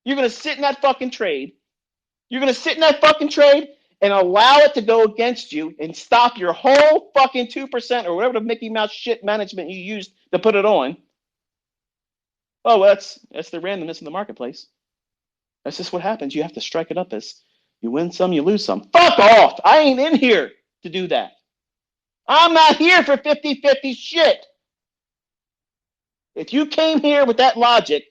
You're going to sit in that fucking trade. You're going to sit in that fucking trade and allow it to go against you and stop your whole fucking 2% or whatever the Mickey Mouse shit management you used to put it on. Oh, well, that's the randomness in the marketplace. That's just what happens. You have to strike it up as you win some, you lose some. Fuck off. I ain't in here to do that. I'm not here for 50-50 shit. If you came here with that logic,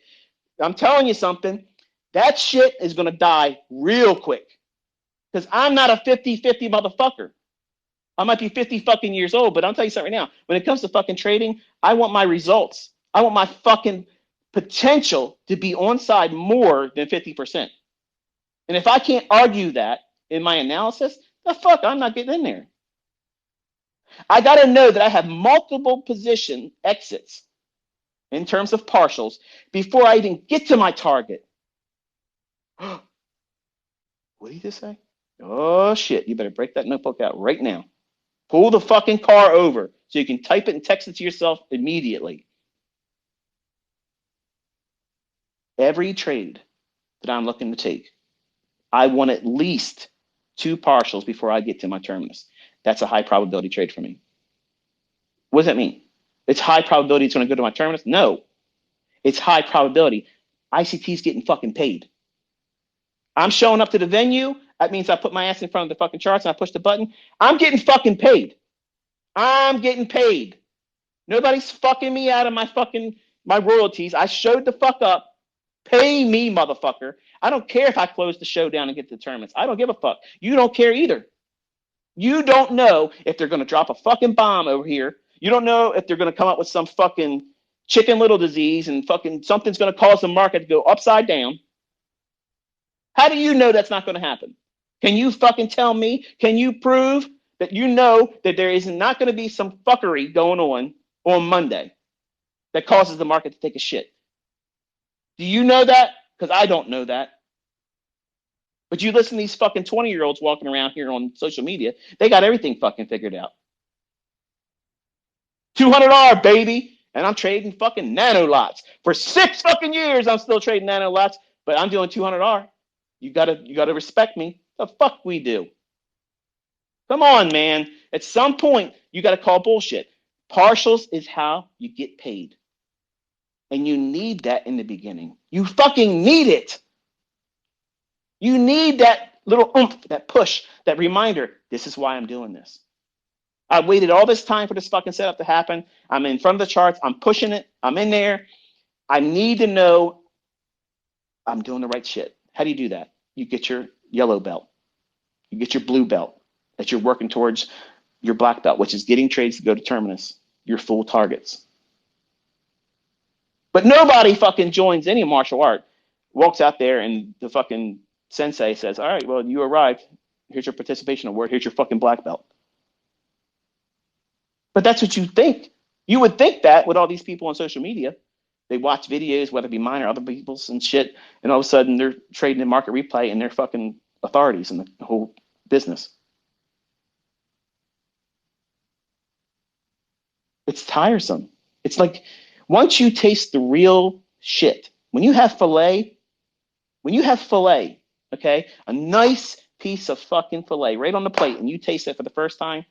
I'm telling you something, that shit is going to die real quick. Because I'm not a 50-50 motherfucker. I might be 50 fucking years old, but I'll tell you something right now. When it comes to fucking trading, I want my results. I want my fucking potential to be on side more than 50%. And if I can't argue that in my analysis, the fuck, I'm not getting in there. I got to know that I have multiple position exits in terms of partials before I even get to my target. What did he just say? Oh, shit. You better break that notebook out right now. Pull the fucking car over so you can type it and text it to yourself immediately. Every trade that I'm looking to take, I want at least 2 partials before I get to my terminus. That's a high probability trade for me. What does that mean? It's high probability it's going to go to my terminus? No. It's high probability. ICT is getting fucking paid. I'm showing up to the venue. That means I put my ass in front of the fucking charts and I push the button. I'm getting fucking paid. I'm getting paid. Nobody's fucking me out of my royalties. I showed the fuck up. Pay me, motherfucker. I don't care if I close the show down and get the tournaments. I don't give a fuck. You don't care either. You don't know if they're going to drop a fucking bomb over here. You don't know if they're going to come up with some fucking chicken little disease and fucking something's going to cause the market to go upside down. How do you know that's not going to happen? Can you fucking tell me? Can you prove that you know that there is not going to be some fuckery going on Monday that causes the market to take a shit? Do you know that? Because I don't know that. But you listen to these fucking 20-year-olds walking around here on social media, they got everything fucking figured out. $200, baby. And I'm trading fucking nano lots. For 6 fucking years, I'm still trading nano lots, but I'm doing $200. You gotta respect me. The fuck we do. Come on, man. At some point, you gotta call bullshit. Partials is how you get paid. And you need that in the beginning. You fucking need it. You need that little oomph, that push, that reminder. This is why I'm doing this. I waited all this time for this fucking setup to happen. I'm in front of the charts. I'm pushing it. I'm in there. I need to know I'm doing the right shit. How do you do that? You get your yellow belt. You get your blue belt that you're working towards your black belt, which is getting trades to go to terminus, your full targets. But nobody fucking joins any martial art, walks out there and the fucking sensei says, all right, well, you arrived. Here's your participation award. Here's your fucking black belt. But that's what you think. You would think that with all these people on social media. They watch videos, whether it be mine or other people's and shit, and all of a sudden they're trading in market replay and they're fucking authorities in the whole business. It's tiresome. It's like once you taste the real shit, when you have filet, okay, a nice piece of fucking filet right on the plate and you taste it for the first time,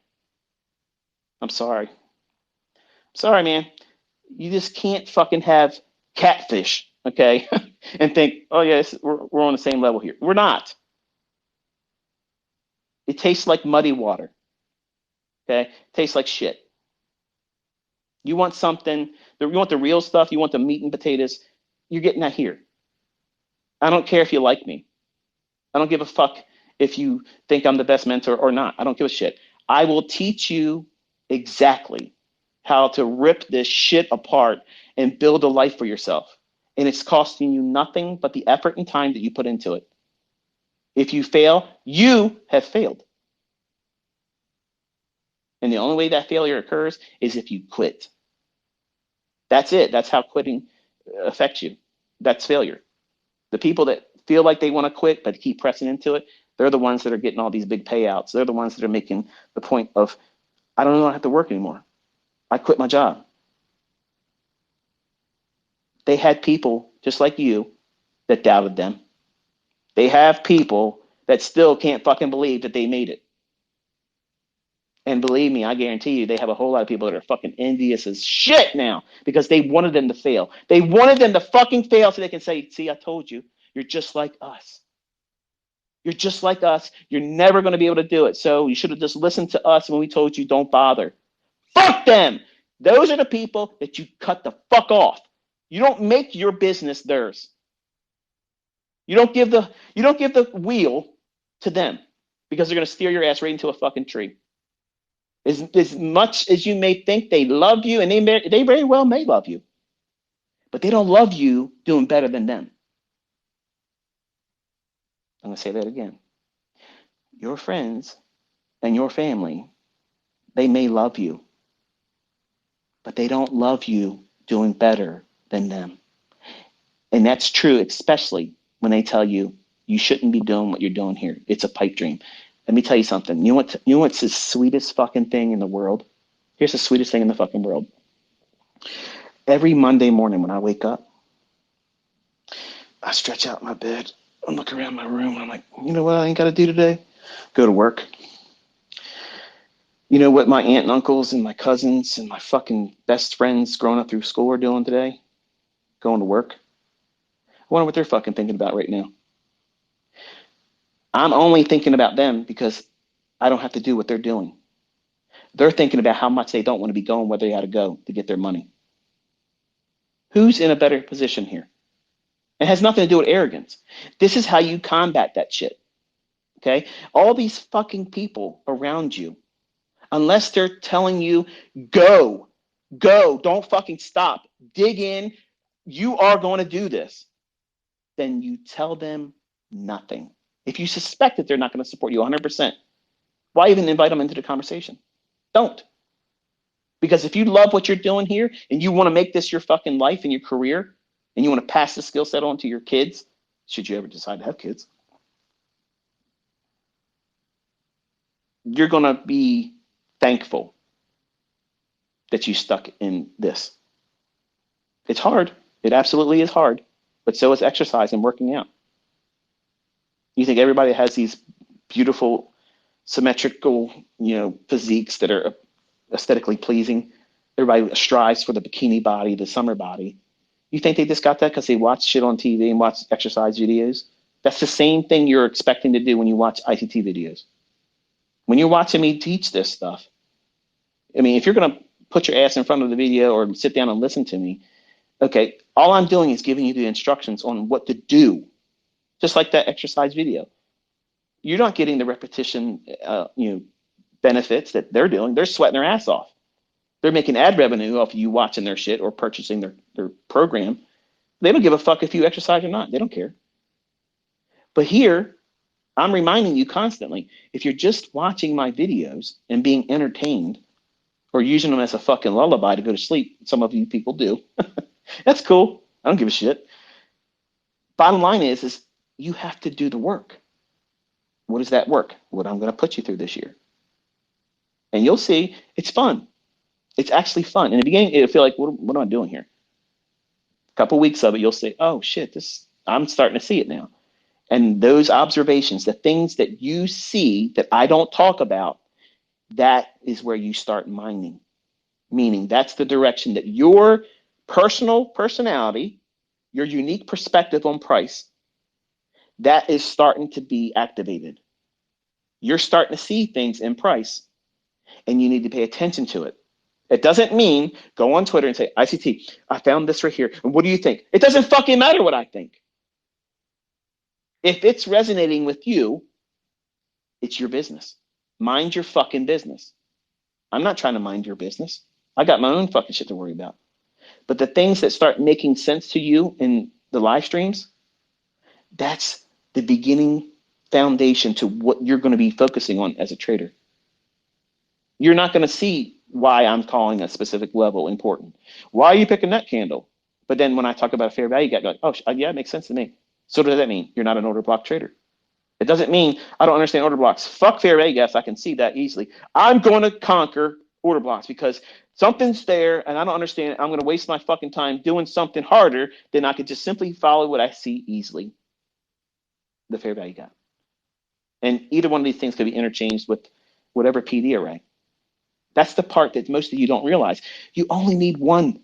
I'm sorry. Sorry, man. You just can't fucking have catfish, okay, and think, oh, yes, we're on the same level here. We're not. It tastes like muddy water, okay? It tastes like shit. You want something, you want the real stuff, you want the meat and potatoes, you're getting that here. I don't care if you like me. I don't give a fuck if you think I'm the best mentor or not. I don't give a shit. I will teach you exactly how to rip this shit apart and build a life for yourself. And it's costing you nothing but the effort and time that you put into it. If you fail, you have failed. And the only way that failure occurs is if you quit. That's it. That's how quitting affects you. That's failure. The people that feel like they want to quit but keep pressing into it, they're the ones that are getting all these big payouts. They're the ones that are making the point of, I don't want to have to work anymore. I quit my job. They had people just like you that doubted them. They have people that still can't fucking believe that they made it. And believe me, I guarantee you, they have a whole lot of people that are fucking envious as shit now because they wanted them to fail. They wanted them to fucking fail so they can say, see, I told you, you're just like us. You're just like us. You're never going to be able to do it. So you should have just listened to us when we told you don't bother. Fuck them. Those are the people that you cut the fuck off. You don't make your business theirs. You don't give the wheel to them because they're going to steer your ass right into a fucking tree. As much as you may think they love you, and they very well may love you, but they don't love you doing better than them. I'm going to say that again. Your friends and your family, they may love you, but they don't love you doing better than them. And that's true, especially when they tell you you shouldn't be doing what you're doing here. It's a pipe dream. Let me tell you something. You know what's the sweetest fucking thing in the world? Here's the sweetest thing in the fucking world. Every Monday morning when I wake up, I stretch out my bed. I look around my room and I'm like, you know what I ain't got to do today? Go to work. You know what my aunt and uncles and my cousins and my fucking best friends growing up through school are doing today? Going to work. I wonder what they're fucking thinking about right now. I'm only thinking about them because I don't have to do what they're doing. They're thinking about how much they don't want to be going where they got to go to get their money. Who's in a better position here? It has nothing to do with arrogance. This is how you combat that shit. Okay? All these fucking people around you, unless they're telling you, go, don't fucking stop, dig in, you are going to do this, then you tell them nothing. If you suspect that they're not going to support you 100%, why even invite them into the conversation? Don't. Because if you love what you're doing here and you want to make this your fucking life and your career, and you want to pass the skill set on to your kids, should you ever decide to have kids, you're going to be thankful that you stuck in this. It's hard. It absolutely is hard. But so is exercise and working out. You think everybody has these beautiful, symmetrical, physiques that are aesthetically pleasing. Everybody strives for the bikini body, the summer body. You think they just got that because they watch shit on TV and watch exercise videos? That's the same thing you're expecting to do when you watch ICT videos. When you're watching me teach this stuff, I mean, if you're going to put your ass in front of the video or sit down and listen to me, okay, all I'm doing is giving you the instructions on what to do, just like that exercise video. You're not getting the repetition, benefits that they're doing. They're sweating their ass off. They're making ad revenue off of you watching their shit or purchasing their program. They don't give a fuck if you exercise or not. They don't care. But here, I'm reminding you constantly, if you're just watching my videos and being entertained or using them as a fucking lullaby to go to sleep, some of you people do. That's cool. I don't give a shit. Bottom line is you have to do the work. What is that work? What I'm going to put you through this year. And you'll see it's fun. It's actually fun. In the beginning, it'll feel like, what am I doing here? A couple weeks of it, you'll say, oh shit, I'm starting to see it now. And those observations, the things that you see that I don't talk about, that is where you start mining. Meaning that's the direction that your personal personality, your unique perspective on price, that is starting to be activated. You're starting to see things in price, and you need to pay attention to it. It doesn't mean go on Twitter and say, ICT, I found this right here. And what do you think? It doesn't fucking matter what I think. If it's resonating with you, it's your business. Mind your fucking business. I'm not trying to mind your business. I got my own fucking shit to worry about. But the things that start making sense to you in the live streams, that's the beginning foundation to what you're going to be focusing on as a trader. You're not going to see why I'm calling a specific level important. Why are you picking that candle? But then when I talk about a fair value gap, you're like, oh, yeah, it makes sense to me. So what does that mean? You're not an order block trader. It doesn't mean I don't understand order blocks. Fuck fair value gaps. I can see that easily. I'm going to conquer order blocks, because something's there and I don't understand it. I'm going to waste my fucking time doing something harder than I could just simply follow what I see easily, the fair value gap. And either one of these things could be interchanged with whatever PD array. That's the part that most of you don't realize. You only need one.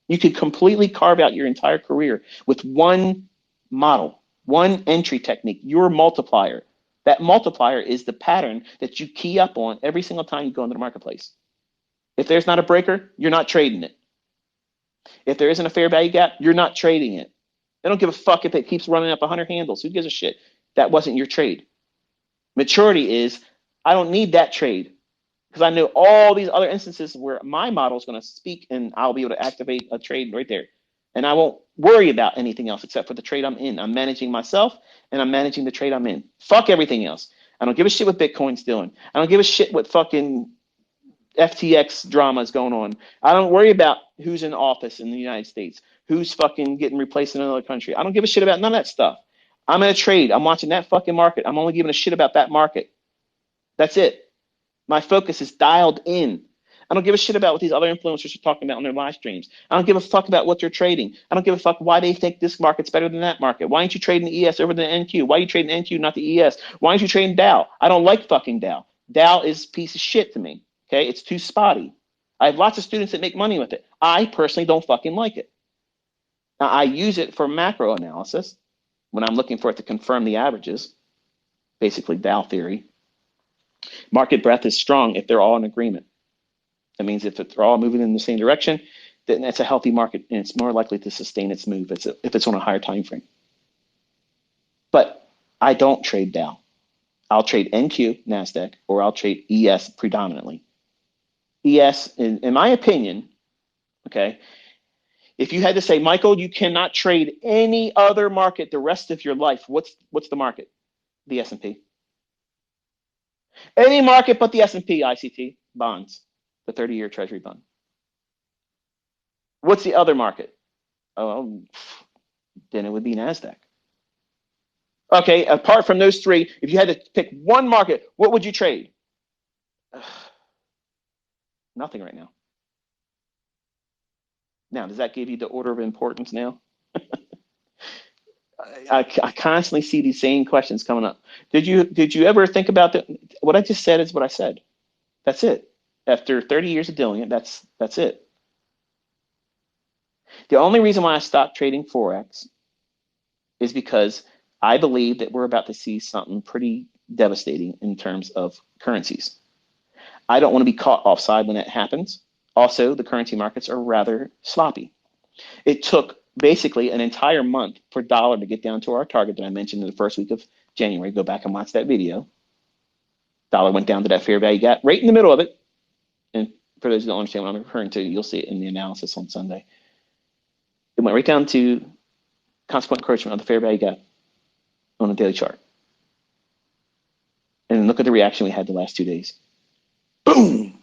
You could completely carve out your entire career with one model, one entry technique, your multiplier. That multiplier is the pattern that you key up on every single time you go into the marketplace. If there's not a breaker, you're not trading it. If there isn't a fair value gap, you're not trading it. They don't give a fuck if it keeps running up 100 handles. Who gives a shit? That wasn't your trade. Maturity is, I don't need that trade, because I know all these other instances where my model is going to speak and I'll be able to activate a trade right there. And I won't worry about anything else except for the trade I'm in. I'm managing myself and I'm managing the trade I'm in. Fuck everything else. I don't give a shit what Bitcoin's doing. I don't give a shit what fucking FTX drama is going on. I don't worry about who's in office in the United States, who's fucking getting replaced in another country. I don't give a shit about none of that stuff. I'm in a trade. I'm watching that fucking market. I'm only giving a shit about that market. That's it. My focus is dialed in. I don't give a shit about what these other influencers are talking about on their live streams. I don't give a fuck about what they're trading. I don't give a fuck why they think this market's better than that market. Why aren't you trading the ES over the NQ? Why are you trading the NQ, not the ES? Why aren't you trading Dow? I don't like fucking Dow. Dow is a piece of shit to me. Okay, it's too spotty. I have lots of students that make money with it. I personally don't fucking like it. Now, I use it for macro analysis when I'm looking for it to confirm the averages, basically Dow theory. Market breadth is strong if they're all in agreement. That means if they're all moving in the same direction, then it's a healthy market and it's more likely to sustain its move if it's on a higher time frame. But I don't trade Dow. I'll trade NQ, NASDAQ, or I'll trade ES predominantly. ES, in my opinion, okay, if you had to say, Michael, you cannot trade any other market the rest of your life, what's the market? The S&P. Any market but the S&P, ICT, bonds, the 30-year treasury bond. What's the other market? Oh, then it would be NASDAQ. Okay, apart from those three, if you had to pick one market, what would you trade? Nothing right now. Now, does that give you the order of importance now? I constantly see these same questions coming up. Did you ever think about that? What I just said is what I said. That's it. After 30 years of doing it, that's it. The only reason why I stopped trading Forex is because I believe that we're about to see something pretty devastating in terms of currencies. I don't want to be caught offside when that happens. Also, the currency markets are rather sloppy. It took basically an entire month for dollar to get down to our target that I mentioned in the first week of January. Go back and watch that video. Dollar went down to that fair value gap right in the middle of it. And for those who don't understand what I'm referring to, you'll see it in the analysis on Sunday. It went right down to consequent encroachment on the fair value gap on a daily chart. And look at the reaction we had the last 2 days. Boom!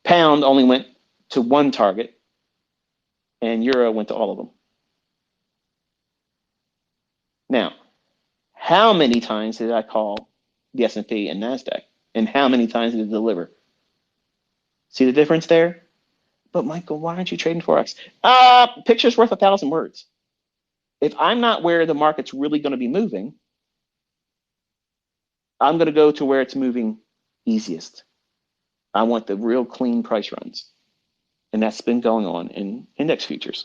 Pound only went to one target, and euro went to all of them. Now, how many times did I call the S&P and NASDAQ? And how many times did it deliver? See the difference there? But Michael, why aren't you trading Forex? Picture's worth 1,000 words. If I'm not where the market's really going to be moving, I'm going to go to where it's moving easiest. I want the real clean price runs. And that's been going on in index futures.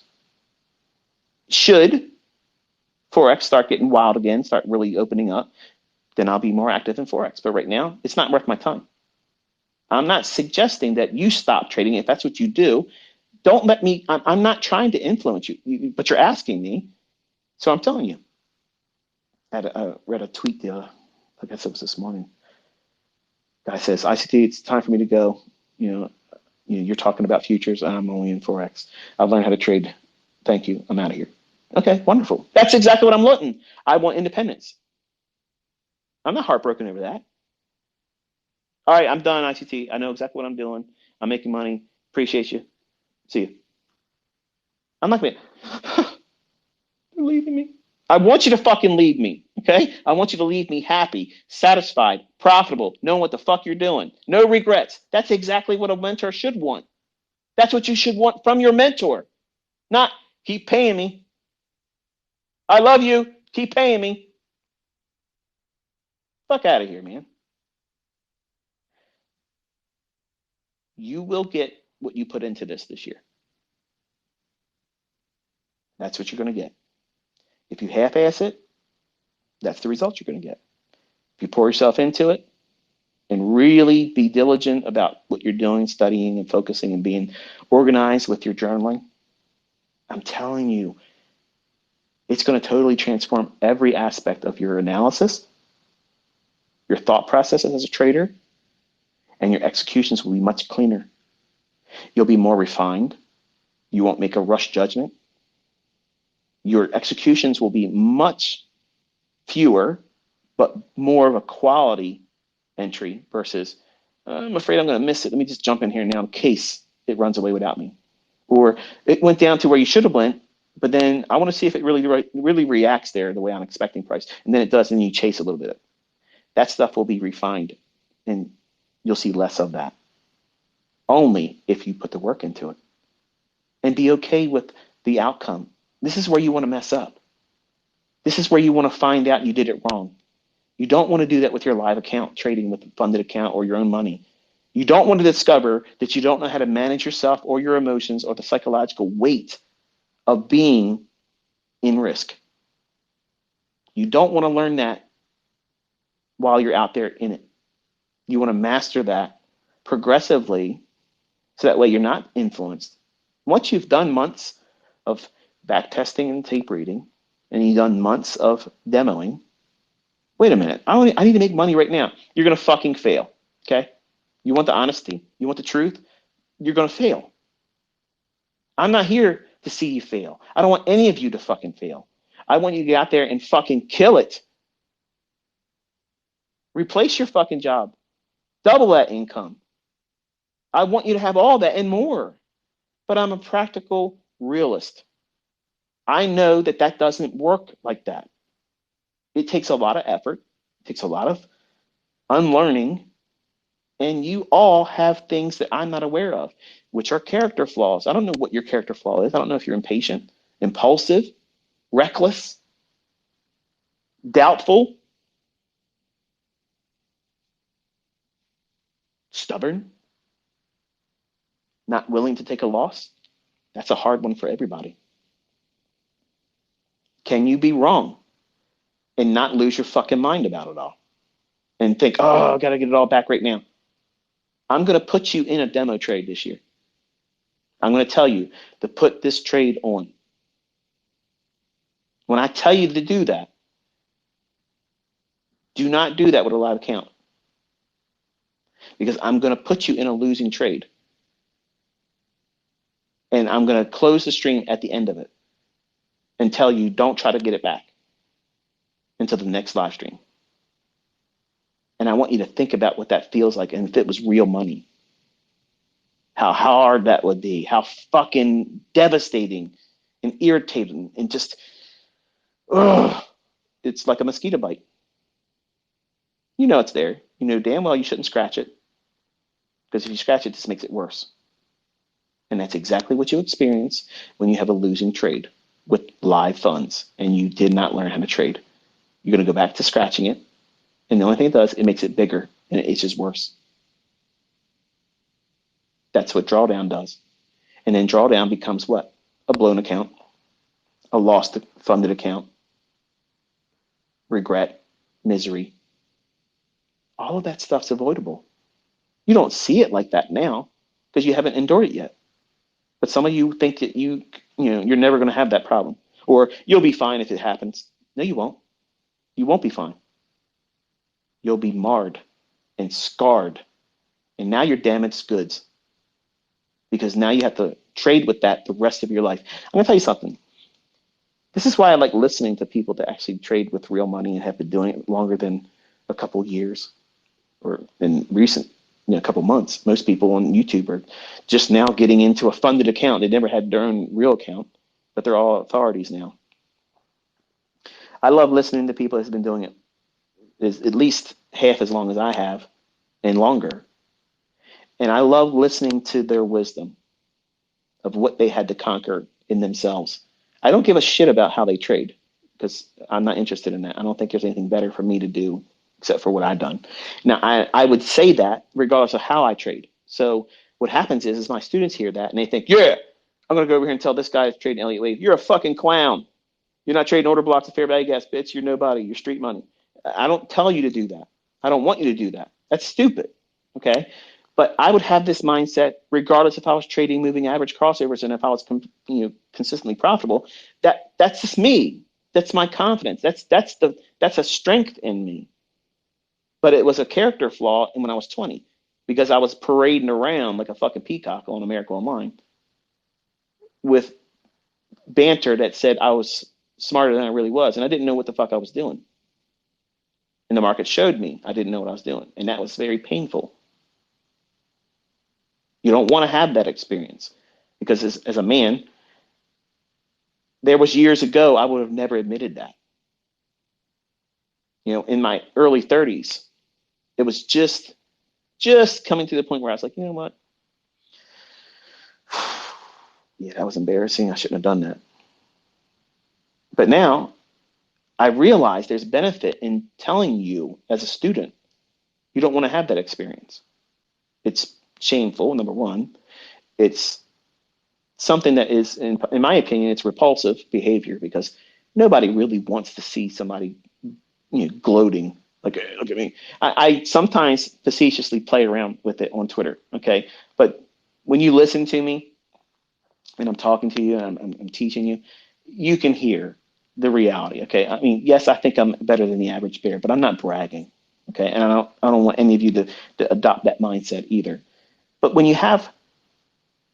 Should Forex start getting wild again, start really opening up, then I'll be more active in Forex. But right now, it's not worth my time. I'm not suggesting that you stop trading. If that's what you do, don't let me, I'm not trying to influence you, but you're asking me. So I'm telling you. I read a tweet, I guess it was this morning. Guy says, ICT, it's time for me to go. You're talking about futures. I'm only in Forex. I've learned how to trade. Thank you. I'm out of here. Okay, wonderful. That's exactly what I'm looking. I want independence. I'm not heartbroken over that. All right, I'm done, ICT. I know exactly what I'm doing. I'm making money. Appreciate you. See you. I'm not going to, you're leaving me. I want you to fucking leave me. Okay? I want you to leave me happy, satisfied, profitable, knowing what the fuck you're doing. No regrets. That's exactly what a mentor should want. That's what you should want from your mentor. Not keep paying me. I love you. Keep paying me. Fuck out of here, man. You will get what you put into this year. That's what you're going to get. If you half-ass it, that's the result you're going to get. If you pour yourself into it and really be diligent about what you're doing, studying and focusing and being organized with your journaling, I'm telling you, it's going to totally transform every aspect of your analysis, your thought processes as a trader, and your executions will be much cleaner. You'll be more refined. You won't make a rush judgment. Your executions will be much fewer, but more of a quality entry versus, I'm afraid I'm going to miss it. Let me just jump in here now in case it runs away without me. Or it went down to where you should have went, but then I want to see if it really reacts there the way I'm expecting price. And then it does, and you chase a little bit. That stuff will be refined, and you'll see less of that. Only if you put the work into it. And be okay with the outcome. This is where you want to mess up. This is where you want to find out you did it wrong. You don't want to do that with your live account, trading with a funded account or your own money. You don't want to discover that you don't know how to manage yourself or your emotions or the psychological weight of being in risk. You don't want to learn that while you're out there in it. You want to master that progressively so that way you're not influenced. Once you've done months of back testing and tape reading, and you've done months of demoing, wait a minute, I need to make money right now. You're going to fucking fail, okay? You want the honesty? You want the truth? You're going to fail. I'm not here to see you fail. I don't want any of you to fucking fail. I want you to get out there and fucking kill it. Replace your fucking job. Double that income. I want you to have all that and more. But I'm a practical realist. I know that that doesn't work like that. It takes a lot of effort. It takes a lot of unlearning. And you all have things that I'm not aware of, which are character flaws. I don't know what your character flaw is. I don't know if you're impatient, impulsive, reckless, doubtful, stubborn, not willing to take a loss. That's a hard one for everybody. Can you be wrong and not lose your fucking mind about it all and think, oh, I got to get it all back right now? I'm going to put you in a demo trade this year. I'm going to tell you to put this trade on. When I tell you to do that, do not do that with a live account, because I'm going to put you in a losing trade. And I'm going to close the stream at the end of it and tell you don't try to get it back until the next live stream. And I want you to think about what that feels like and if it was real money. How hard that would be, how fucking devastating and irritating and just, ugh, it's like a mosquito bite. You know it's there. You know damn well you shouldn't scratch it, because if you scratch it, this makes it worse. And that's exactly what you experience when you have a losing trade with live funds and you did not learn how to trade. You're going to go back to scratching it. And the only thing it does, it makes it bigger and it itches worse. That's what drawdown does. And then drawdown becomes what? A blown account, a lost funded account, regret, misery. All of that stuff's avoidable. You don't see it like that now because you haven't endured it yet. But some of you think that you're never going to have that problem, or you'll be fine if it happens. No, you won't. You won't be fine. You'll be marred and scarred. And now you're damaged goods, because now you have to trade with that the rest of your life. I'm going to tell you something. This is why I like listening to people that actually trade with real money and have been doing it longer than a couple years or in recent couple months. Most people on YouTube are just now getting into a funded account. They never had their own real account, but they're all authorities now. I love listening to people that's been doing it is at least half as long as I have and longer. And I love listening to their wisdom of what they had to conquer in themselves. I don't give a shit about how they trade because I'm not interested in that. I don't think there's anything better for me to do except for what I've done. Now, I would say that regardless of how I trade. So what happens is my students hear that and they think, yeah, I'm going to go over here and tell this guy that's trading Elliott Wave, you're a fucking clown. You're not trading order blocks of fair value gas, bitch. You're nobody. You're street money. I don't tell you to do that. I don't want you to do that. That's stupid. Okay. But I would have this mindset regardless if I was trading moving average crossovers and if I was consistently profitable. That's just me. That's my confidence. That's a strength in me. But it was a character flaw when I was 20 because I was parading around like a fucking peacock on America Online with banter that said I was smarter than I really was, and I didn't know what the fuck I was doing. And the market showed me I didn't know what I was doing, and that was very painful. You don't want to have that experience because as a man, there was years ago I would have never admitted that. In my early 30s, it was just coming to the point where I was like, you know what? Yeah, that was embarrassing. I shouldn't have done that. But now I realize there's benefit in telling you as a student, you don't want to have that experience. It's shameful, number one. It's something that is, in my opinion, it's repulsive behavior because nobody really wants to see somebody gloating. Like, hey, look at me. I sometimes facetiously play around with it on Twitter, okay? But when you listen to me and I'm talking to you and I'm teaching you, you can hear the reality, okay? I mean, yes, I think I'm better than the average bear, but I'm not bragging, okay? And I don't want any of you to adopt that mindset either. But when you have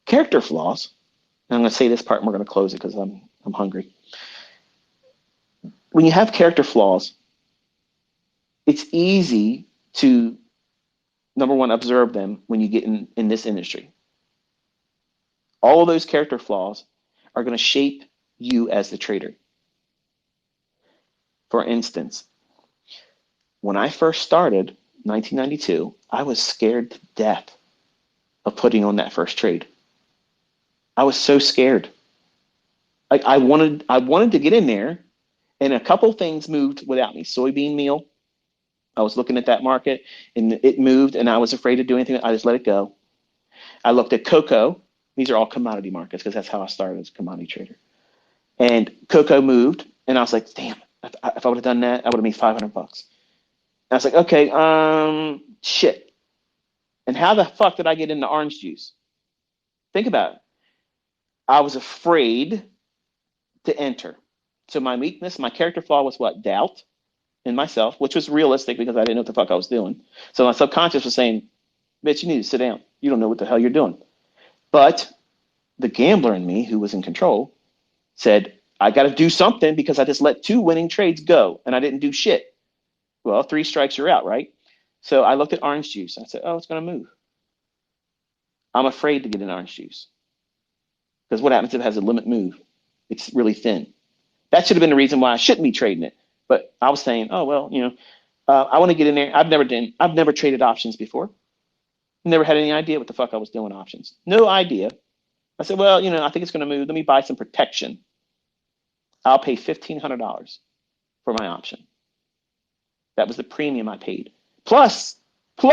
character flaws, and I'm going to say this part and we're going to close it because I'm hungry. When you have character flaws, it's easy to, number one, observe them when you get in this industry. All of those character flaws are going to shape you as the trader. For instance, when I first started, 1992, I was scared to death of putting on that first trade. I was so scared. Like I wanted to get in there, and a couple things moved without me. Soybean meal, I was looking at that market, and it moved, and I was afraid to do anything. I just let it go. I looked at cocoa. These are all commodity markets because that's how I started as a commodity trader. And cocoa moved, and I was like, damn, if I would have done that, I would have made $500. And I was like, okay, shit. And how the fuck did I get into orange juice? Think about it. I was afraid to enter. So my weakness, my character flaw was what? Doubt in myself, which was realistic because I didn't know what the fuck I was doing. So my subconscious was saying, bitch, you need to sit down. You don't know what the hell you're doing. But the gambler in me, who was in control, said, I got to do something because I just let 2 winning trades go and I didn't do shit. Well, 3 strikes, you're out, right? So I looked at orange juice. I said, oh, it's going to move. I'm afraid to get in orange juice because what happens if it has a limit move? It's really thin. That should have been the reason why I shouldn't be trading it. But I was saying, oh, well, I want to get in there. I've never traded options before. Never had any idea what the fuck I was doing options. No idea. I said, well, I think it's going to move. Let me buy some protection. I'll pay $1,500 for my option. That was the premium I paid. Plus the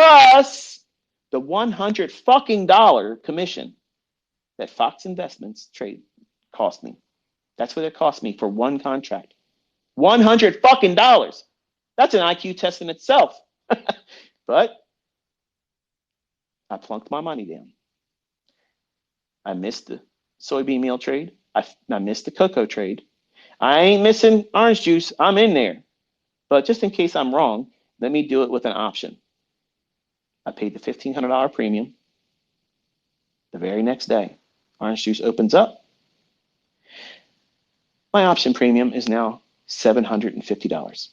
$100 fucking commission that Fox Investments trade cost me. That's what it cost me for one contract. $100 fucking. That's an IQ test in itself. But I plunked my money down. I missed the soybean meal trade. I missed the cocoa trade. I ain't missing orange juice. I'm in there. But just in case I'm wrong, let me do it with an option. I paid the $1,500 premium. The very next day, orange juice opens up. My option premium is now $750.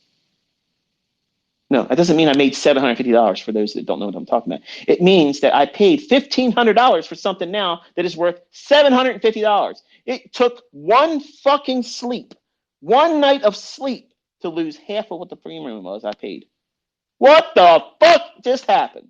No, that doesn't mean I made $750 for those that don't know what I'm talking about. It means that I paid $1,500 for something now that is worth $750. It took one fucking sleep, one night of sleep to lose half of what the premium was I paid. What the fuck just happened?